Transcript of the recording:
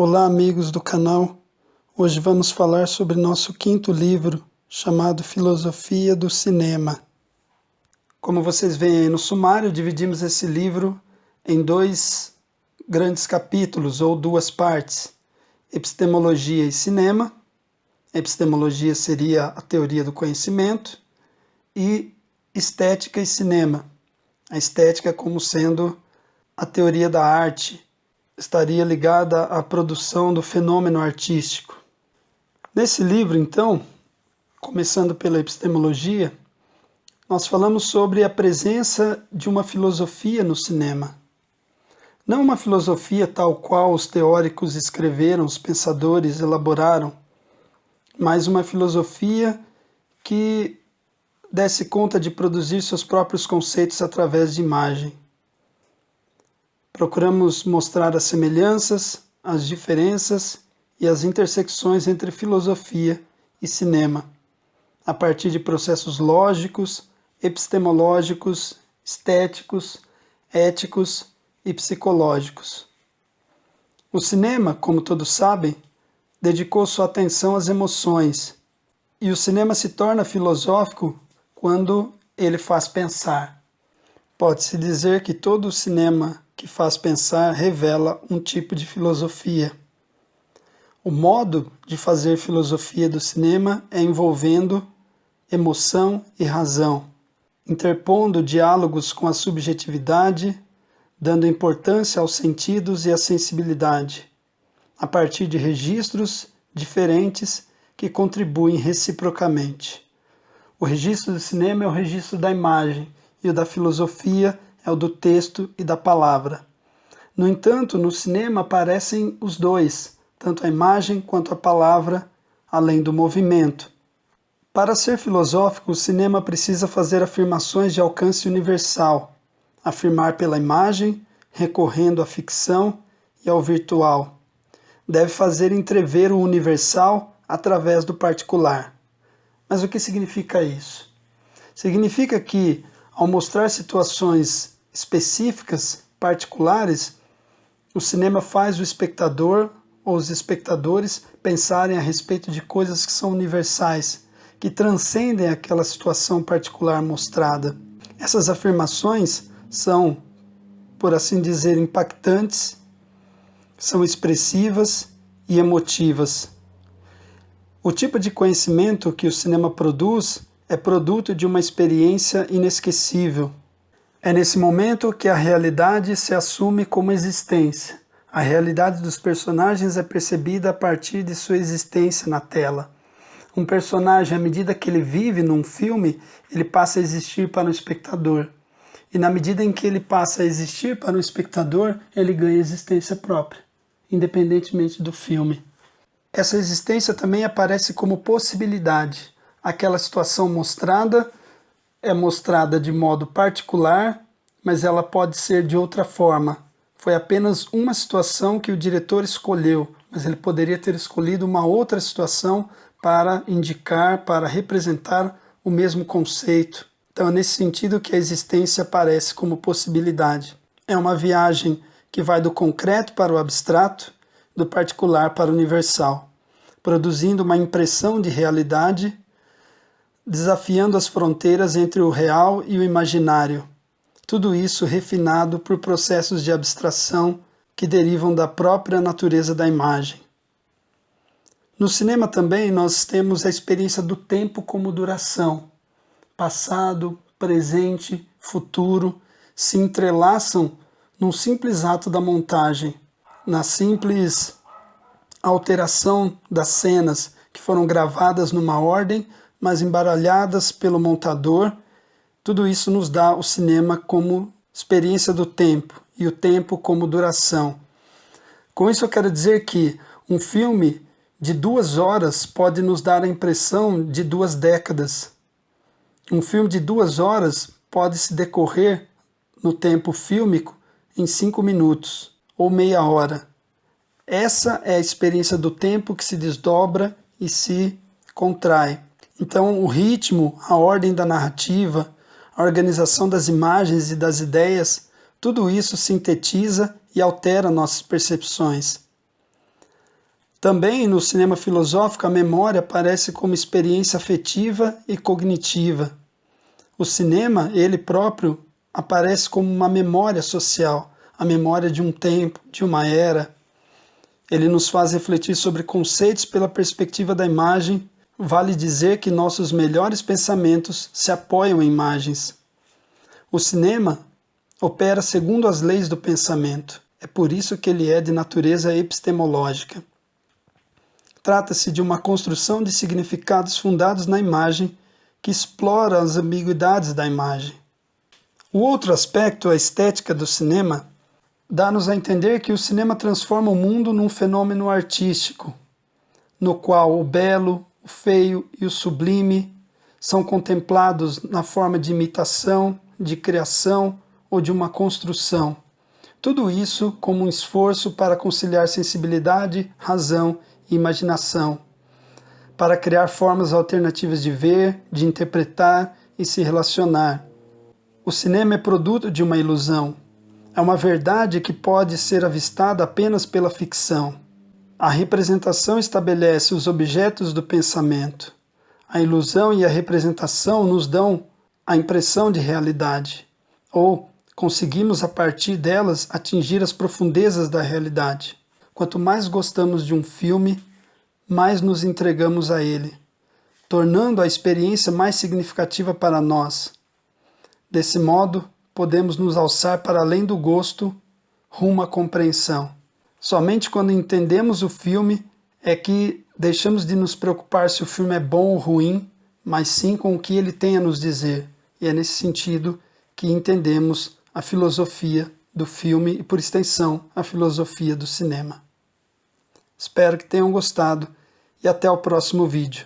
Olá, amigos do canal. Hoje vamos falar sobre nosso quinto livro, chamado Filosofia do Cinema. Como vocês veem aí no sumário, dividimos esse livro em dois grandes capítulos, ou duas partes: Epistemologia e Cinema. Epistemologia seria a teoria do conhecimento, e Estética e Cinema. A estética como sendo a teoria da arte, estaria ligada à produção do fenômeno artístico. Nesse livro, então, começando pela epistemologia, nós falamos sobre a presença de uma filosofia no cinema. Não uma filosofia tal qual os teóricos escreveram, os pensadores elaboraram, mas uma filosofia que desse conta de produzir seus próprios conceitos através de imagem. Procuramos mostrar as semelhanças, as diferenças e as intersecções entre filosofia e cinema, a partir de processos lógicos, epistemológicos, estéticos, éticos e psicológicos. O cinema, como todos sabem, dedicou sua atenção às emoções, e o cinema se torna filosófico quando ele faz pensar. Pode-se dizer que todo o cinema que faz pensar revela um tipo de filosofia. O modo de fazer filosofia do cinema é envolvendo emoção e razão, interpondo diálogos com a subjetividade, dando importância aos sentidos e à sensibilidade, a partir de registros diferentes que contribuem reciprocamente. O registro do cinema é o registro da imagem, e o da filosofia é o do texto e da palavra. No entanto, no cinema aparecem os dois, tanto a imagem quanto a palavra, além do movimento. Para ser filosófico, o cinema precisa fazer afirmações de alcance universal, afirmar pela imagem, recorrendo à ficção e ao virtual. Deve fazer entrever o universal através do particular. Mas o que significa isso? Significa que, ao mostrar situações específicas, particulares, o cinema faz o espectador ou os espectadores pensarem a respeito de coisas que são universais, que transcendem aquela situação particular mostrada. Essas afirmações são, por assim dizer, impactantes, são expressivas e emotivas. O tipo de conhecimento que o cinema produz é produto de uma experiência inesquecível. É nesse momento que a realidade se assume como existência. A realidade dos personagens é percebida a partir de sua existência na tela. Um personagem, à medida que ele vive num filme, ele passa a existir para o espectador. E na medida em que ele passa a existir para o espectador, ele ganha existência própria, independentemente do filme. Essa existência também aparece como possibilidade. Aquela situação mostrada é mostrada de modo particular, mas ela pode ser de outra forma. Foi apenas uma situação que o diretor escolheu, mas ele poderia ter escolhido uma outra situação para indicar, para representar o mesmo conceito. Então é nesse sentido que a existência aparece como possibilidade. É uma viagem que vai do concreto para o abstrato, do particular para o universal, produzindo uma impressão de realidade, desafiando as fronteiras entre o real e o imaginário. Tudo isso refinado por processos de abstração que derivam da própria natureza da imagem. No cinema também nós temos a experiência do tempo como duração. Passado, presente, futuro se entrelaçam num simples ato da montagem, na simples alteração das cenas que foram gravadas numa ordem, mas embaralhadas pelo montador. Tudo isso nos dá o cinema como experiência do tempo e o tempo como duração. Com isso eu quero dizer que um filme de 2 horas pode nos dar a impressão de 2 décadas. Um filme de 2 horas pode se decorrer no tempo fílmico em 5 minutos ou meia hora. Essa é a experiência do tempo que se desdobra e se contrai. Então, o ritmo, a ordem da narrativa, a organização das imagens e das ideias, tudo isso sintetiza e altera nossas percepções. Também no cinema filosófico a memória aparece como experiência afetiva e cognitiva. O cinema, ele próprio, aparece como uma memória social, a memória de um tempo, de uma era. Ele nos faz refletir sobre conceitos pela perspectiva da imagem. Vale dizer que nossos melhores pensamentos se apoiam em imagens. O cinema opera segundo as leis do pensamento. É por isso que ele é de natureza epistemológica. Trata-se de uma construção de significados fundados na imagem que explora as ambiguidades da imagem. O outro aspecto, a estética do cinema, dá-nos a entender que o cinema transforma o mundo num fenômeno artístico, no qual o belo, o feio e o sublime são contemplados na forma de imitação, de criação ou de uma construção. Tudo isso como um esforço para conciliar sensibilidade, razão e imaginação, para criar formas alternativas de ver, de interpretar e se relacionar. O cinema é produto de uma ilusão. É uma verdade que pode ser avistada apenas pela ficção. A representação estabelece os objetos do pensamento. A ilusão e a representação nos dão a impressão de realidade, ou conseguimos a partir delas atingir as profundezas da realidade. Quanto mais gostamos de um filme, mais nos entregamos a ele, tornando a experiência mais significativa para nós. Desse modo, podemos nos alçar para além do gosto, rumo à compreensão. Somente quando entendemos o filme é que deixamos de nos preocupar se o filme é bom ou ruim, mas sim com o que ele tem a nos dizer. E é nesse sentido que entendemos a filosofia do filme e, por extensão, a filosofia do cinema. Espero que tenham gostado e até o próximo vídeo.